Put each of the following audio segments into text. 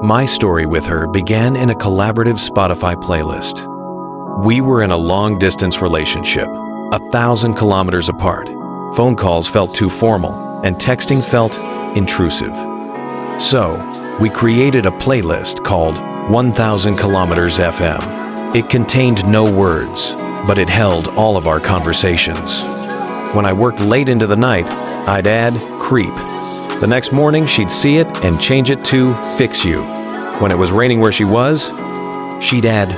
My story with her began in a collaborative Spotify playlist. We were in a long-distance relationship, 1,000 kilometers apart. Phone calls felt too formal, and texting felt intrusive. So, we created a playlist called 1000 Kilometers FM. It contained no words, but it held all of our conversations. When I worked late into the night, I'd add Creep. The next morning, she'd see it and change it to Fix You. When it was raining where she was, she'd add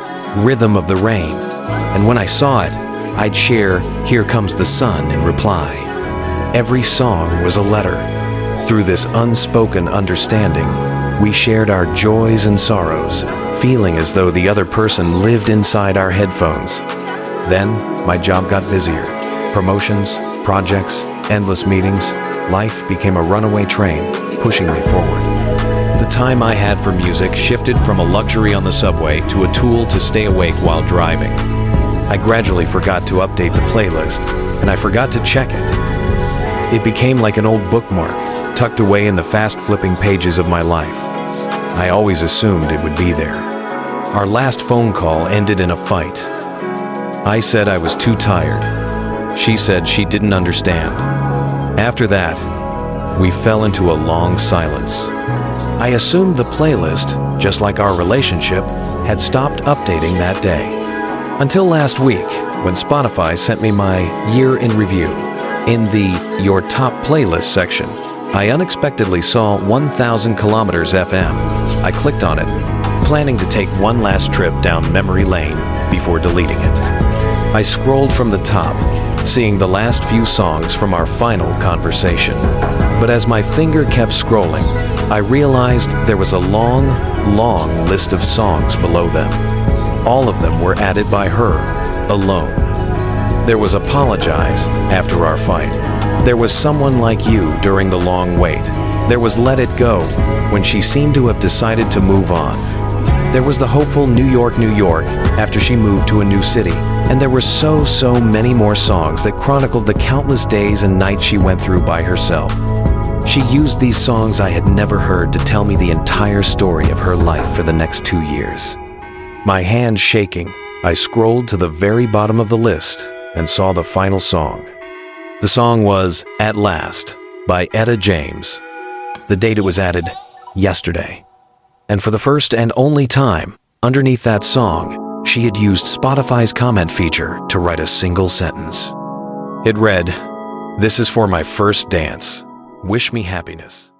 Rhythm of the Rain. And when I saw it, I'd share Here Comes the Sun in reply. Every song was a letter. Through this unspoken understanding, we shared our joys and sorrows, feeling as though the other person lived inside our headphones. Then, my job got busier. Promotions, projects, endless meetings. Life became a runaway train, pushing me forward. The time I had for music shifted from a luxury on the subway to a tool to stay awake while driving. I gradually forgot to update the playlist, and I forgot to check it. It became like an old bookmark, tucked away in the fast-flipping pages of my life. I always assumed it would be there. Our last phone call ended in a fight. I said I was too tired. She said she didn't understand. After that, we fell into a long silence. I assumed the playlist, just like our relationship, had stopped updating that day. Until last week, when Spotify sent me my year in review. In the Your Top Playlist section, I unexpectedly saw 1000 Kilometers FM. I clicked on it, planning to take one last trip down memory lane before deleting it. I scrolled from the top, seeing the last few songs from our final conversation. But as my finger kept scrolling, I realized there was a long, long list of songs below them. All of them were added by her, alone. There was Apologize after our fight. There was Someone Like You during the long wait. There was Let It Go when she seemed to have decided to move on. There was the hopeful New York, New York after she moved to a new city. And there were so many more songs that chronicled the countless days and nights she went through by herself. She used these songs I had never heard to tell me the entire story of her life for the next 2 years. My hand shaking, I scrolled to the very bottom of the list and saw the final song. The song was At Last by Etta James. The date it was added, yesterday. And for the first and only time, underneath that song, she had used Spotify's comment feature to write a single sentence. It read, "This is for my first dance. Wish me happiness."